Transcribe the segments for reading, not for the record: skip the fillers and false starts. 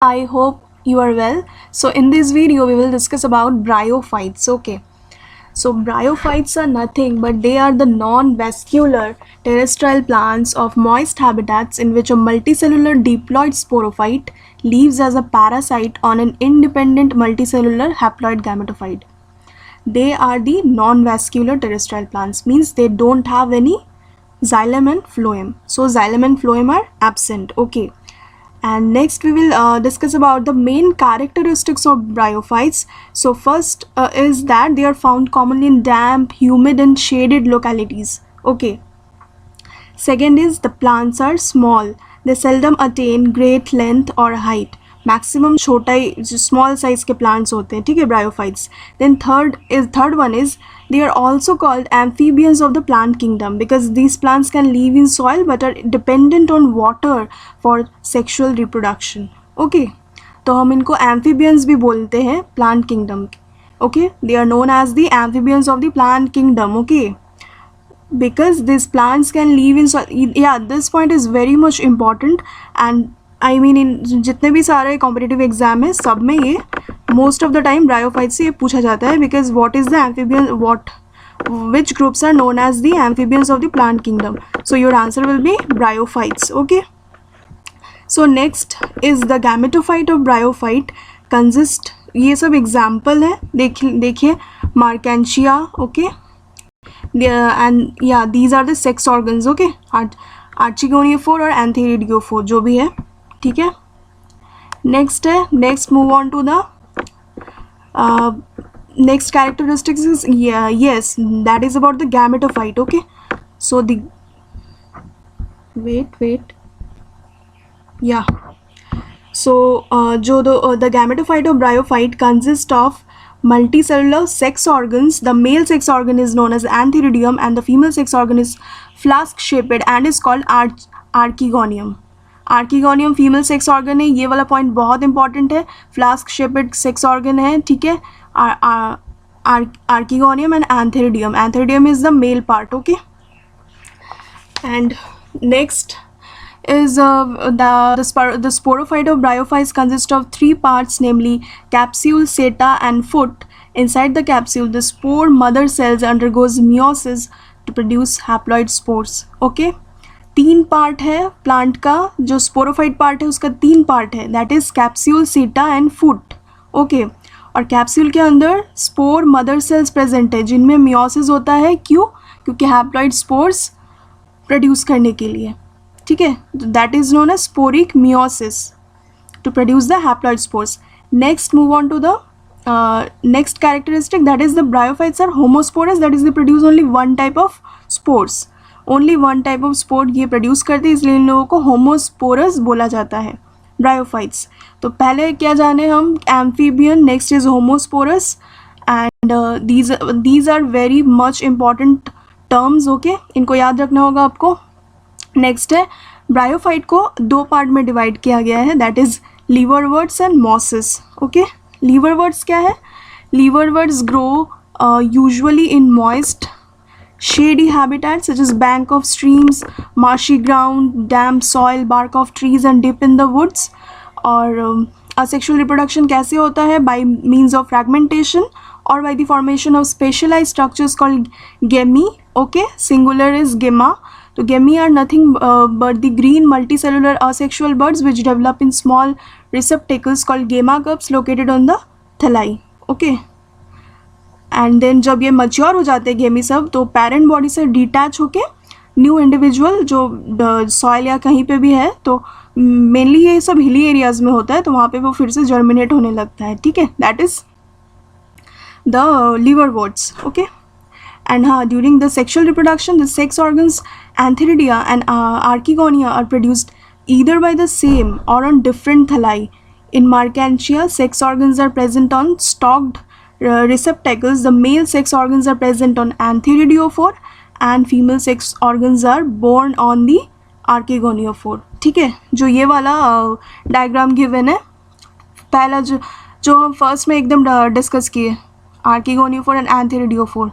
I hope you are well. So in this video we will discuss about bryophytes. Okay. So bryophytes are nothing but they are the non-vascular terrestrial plants of moist habitats in which a multicellular diploid sporophyte lives as a parasite on an independent multicellular haploid gametophyte. They are the non-vascular terrestrial plants, means they don't have any xylem and phloem. So xylem and phloem are absent. Okay. And next we will discuss about the main characteristics of bryophytes. So first is that they are found commonly in damp, humid and shaded localities. Okay. Second is the plants are small. They seldom attain great length or height. Maximum छोटा ही small size के plants होते हैं, ठीक है, bryophytes. Then third one is they are also called amphibians of the plant kingdom because these plants can live in soil but are dependent on water for sexual reproduction. Okay, तो हम इनको amphibians भी बोलते हैं plant kingdom. Okay, they are known as the amphibians of the plant kingdom. Okay, because these plants can live in soil. Yeah, this point is very much important and I mean in जितने भी सारे competitive exam है सब में ये most of the time bryophyte से ये पूछा जाता है because what is the amphibian which groups are known as the amphibians of the plant kingdom. So your answer will be bryophytes. Okay, so next is the gametophyte of bryophyte consist, ये सब example है, देखिए Marchantia. Okay, and yeah, these are the sex organs. Okay, archegoniaphore और antheridiophore जो भी है, ठीक है. नेक्स्ट है, next move on to the next characteristics is yes, that is about the gametophyte. Okay, so the wait yeah, so the gametophyte or bryophyte consists of multicellular sex organs. The male sex organ is known as antheridium and the female sex organ is flask shaped and is called archegonium. Archegonium female sex organ है, ये वाला point बहुत important है. Flask shaped sex organ है, ठीक है. Archegonium and antheridium. Antheridium is the male part. Okay, and next is the sporophyte of bryophytes consists of three parts, namely capsule, seta and foot. Inside the capsule, the spore mother cells undergoes meiosis to produce haploid spores. Okay, तीन part है plant का, जो sporophyte part है उसका तीन part है, that is capsule, सीटा and foot. Okay, और कैप्सूल के अंदर स्पोर मदर सेल्स प्रेजेंट है जिनमें मियोसिस होता है. क्यों? क्योंकि हैप्लॉइड स्पोर्स प्रोड्यूस करने के लिए, ठीक है. That is known as sporic meiosis to produce the haploid spores. Next move on to the next characteristic, that is the bryophytes are homosporous, that is they produce only one type of spores. Only one type of spore ये produce करते हैं, इसलिए इन लोगों को homosporous बोला जाता है, bryophytes. तो पहले क्या जाने हम, amphibian, next is homosporous and these are very much important terms. Okay, इनको याद रखना होगा आपको. नेक्स्ट है, ब्रायोफाइट को दो पार्ट में डिवाइड किया गया है, that is liverworts and mosses. Okay, liverworts क्या है? Liverworts grow usually in moist shady habitats such as bank of streams, marshy ground, damp soil, bark of trees and dip in the woods. और asexual reproduction कैसे होता है? By means of fragmentation or by the formation of specialized structures called gamete. Okay, singular is gemma. तो gamete are nothing but the green multicellular asexual buds which develop in small receptacles called gamma cups located on the thalli. Okay, and then जब ये mature हो जाते हैं gemmae सब, तो parent body से detach होके न्यू इंडिविजुअल जो सॉइल या कहीं पे भी है, तो मेनली ये सब हिली एरियाज में होता है, तो वहाँ पे वो फिर से जर्मिनेट होने लगता है, ठीक है. That is the liverworts. Okay, and हाँ, during the sexual reproduction the sex organs antheridia and archegonia are produced either by the same or on different thalli. In Markantia, sex organs are present on stalked receptacles. The male sex organs are present on antheridiophore and female sex organs are born on the archegoniophore. ठीक है, जो ये वाला diagram given है, पहला जो हम first में एकदम डिस्कस किए, archegoniophore and antheridiophore,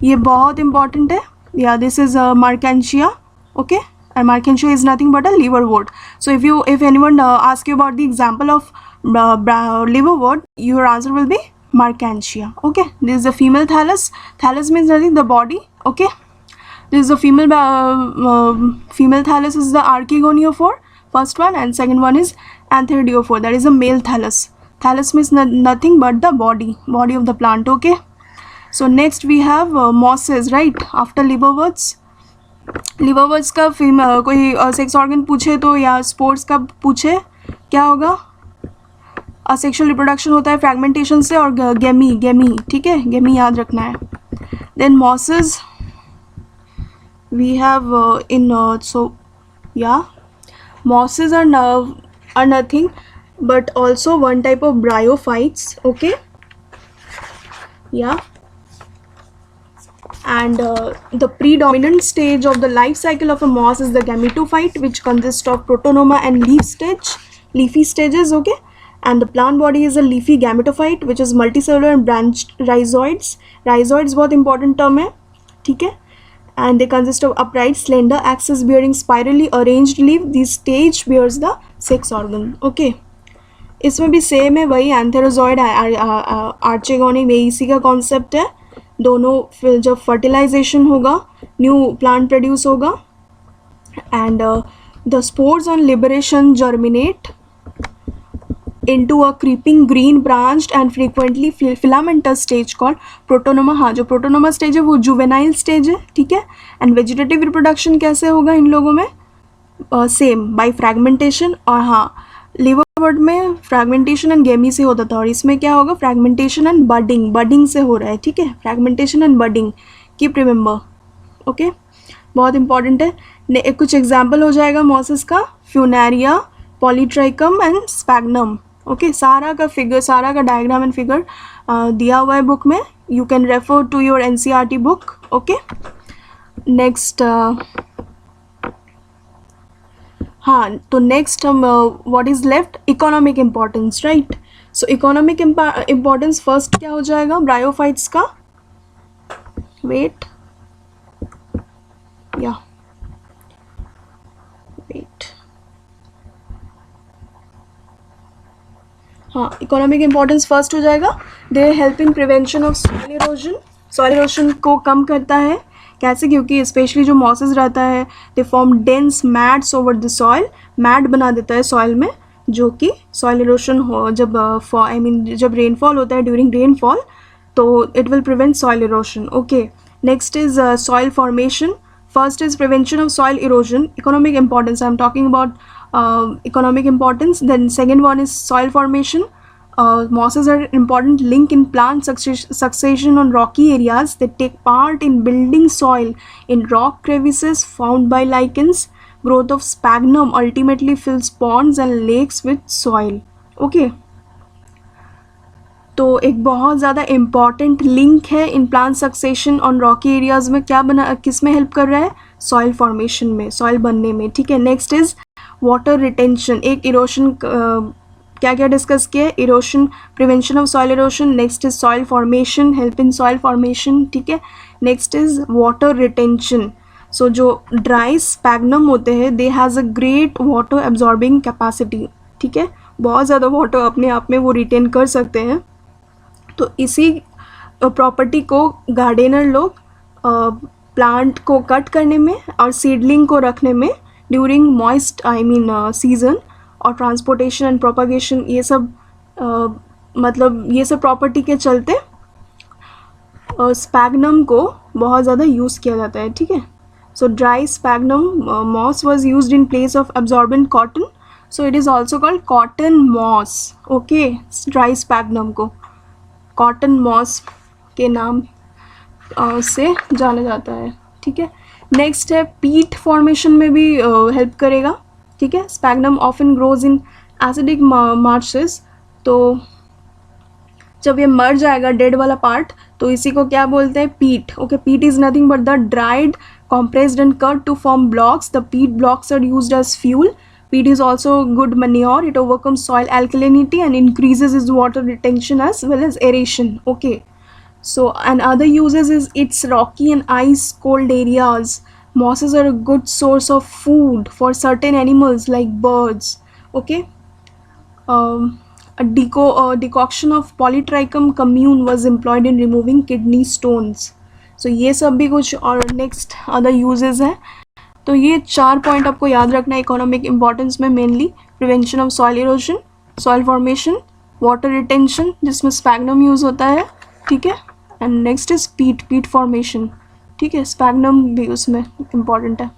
ये बहुत इंपॉर्टेंट है. या this is Markantia. Okay, and Markantia is nothing but a liverwort. So if anyone ask you about the example of liverwort, your answer will be Mercantia. Okay, this is the female thallus. Thallus means nothing, the body. Okay, this is the female thallus is the archegoniophore, first one, and second one is antheridophore, that is a male thallus. Thallus means nothing but the body of the plant. Okay, so next we have mosses, right? After liverworts का female कोई sex organ पूछे तो या sports का पूछे क्या होगा? Asexual reproduction होता है फ्रैगमेंटेशन से और गेमी, ठीक है, गेमी याद रखना है. Then mosses we have in so या mosses are nothing but also one type of bryophytes. Okay, yeah, and the predominant stage of the life cycle of a moss is the gametophyte, which consists of protonoma and leafy stages. Okay, and the plant body is a leafy gametophyte which is multicellular and branched rhizoids. Rhizoids बहुत important term है, ठीक है, and they consist of upright, slender, axis bearing spirally arranged leaf. This stage bears the sex organ. Okay, इसमें भी same है वही antherozoid आर्चेगोनिक, में इसी का कॉन्सेप्ट है. दोनों फिर जब फर्टिलाइजेशन होगा न्यू प्लांट प्रोड्यूस होगा, and the spores on liberation germinate into a creeping green branched and frequently filamentous stage called protonoma. हाँ, जो protonoma stage है वो juvenile stage है, ठीक है. and vegetative reproduction कैसे होगा इन लोगों में? Same by fragmentation. और हाँ, लिवरवर्ट में फ्रैगमेंटेशन एंड गेमी से होता था, और इसमें क्या होगा? फ्रैगमेंटेशन एंड बडिंग से हो रहा है, ठीक है. Fragmentation and budding, keep remember. Okay, बहुत इंपॉर्टेंट है. कुछ एग्जाम्पल हो जाएगा मॉसेस का: Funaria, Polytrichum and sphagnum. Okay, सारा का डायग्राम एंड फिगर दिया हुआ है बुक में. You can refer to your NCERT book. Okay, next हाँ, तो नेक्स्ट हम what is left? Economic importance, right. So economic importance first क्या हो जाएगा ब्रायोफाइट्स का? वेट हाँ, इकोनॉमिक इम्पोर्टेंस फर्स्ट हो जाएगा. They help in prevention of soil erosion. Soil erosion को कम करता है. कैसे? क्योंकि स्पेशली जो मॉसेस रहता है they form dense mats over the soil. Mat बना देता है सॉइल में, जो कि सॉइल इरोशन हो जब जब रेनफॉल होता है, ड्यूरिंग रेनफॉल, तो it will prevent soil erosion. Okay, next is soil formation. First is prevention of soil erosion. Economic importance, I'm talking about economic importance. Then second one is soil formation. Mosses are an important link in plant succession on rocky areas. They take part in building soil in rock crevices found by lichens. Growth of sphagnum ultimately fills ponds and lakes with soil. Okay, तो एक बहुत ज़्यादा important link है in plant succession on Rocky areas में. क्या बना, किस में हेल्प कर रहा है? सॉइल फॉर्मेशन में, सॉइल बनने में, ठीक है. Next is water retention. एक इरोशन क्या क्या डिस्कस किया? Erosion, prevention of soil erosion. Next is soil formation, help in soil formation, ठीक है. Next is water retention. So जो ड्राई स्पैग्नम होते हैं they has a great water absorbing capacity, ठीक है. बहुत ज़्यादा वाटर अपने आप में वो रिटेन कर सकते हैं. तो इसी प्रॉपर्टी को गार्डनर लोग प्लांट को कट करने में और सीडलिंग को रखने में ड्यूरिंग मॉइस्ट सीज़न, और ट्रांसपोर्टेशन एंड प्रोपागेशन, ये सब मतलब ये सब प्रॉपर्टी के चलते स्पैग्नम को बहुत ज़्यादा यूज़ किया जाता है, ठीक है. So dry sphagnum moss was used in place of absorbent cotton, so it is also called cotton moss. Okay, dry sphagnum को कॉटन मॉस के नाम से जाना जाता है, ठीक है. नेक्स्ट है पीट फॉर्मेशन में भी हेल्प करेगा, ठीक है. Sphagnum often grows in acidic marches. तो जब ये मर जाएगा डेड वाला पार्ट, तो इसी को क्या बोलते हैं? पीट. ओके, पीट is nothing but the dried, compressed and cut to form blocks. The peat blocks are used as fuel. Peat is also good manure. It overcomes soil alkalinity and increases its water retention as well as aeration. Okay, so and other uses is its rocky and ice cold areas. Mosses are a good source of food for certain animals like birds. Okay, a decoction of polytrichum commune was employed in removing kidney stones. So ये सब भी कुछ और next other uses हैं. तो ये 4 point आपको याद रखना है इकोनॉमिक इंपॉर्टेंस में. Mainly prevention of soil erosion, soil formation, water retention जिसमें स्पैग्नम यूज़ होता है, ठीक है. एंड नेक्स्ट इज पीट फॉर्मेशन, ठीक है. स्पैग्नम भी उसमें इम्पॉर्टेंट है.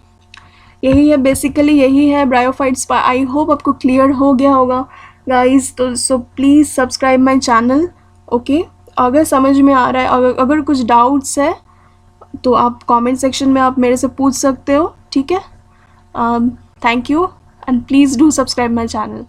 यही है बेसिकली, यही है ब्रायोफाइट्स. आई होप आपको क्लियर हो गया होगा गाइस. तो so please subscribe my channel. Okay, अगर समझ में आ रहा है, अगर कुछ डाउट्स है तो आप कमेंट सेक्शन में आप मेरे से पूछ सकते हो, ठीक है. Thank you and please do subscribe my channel.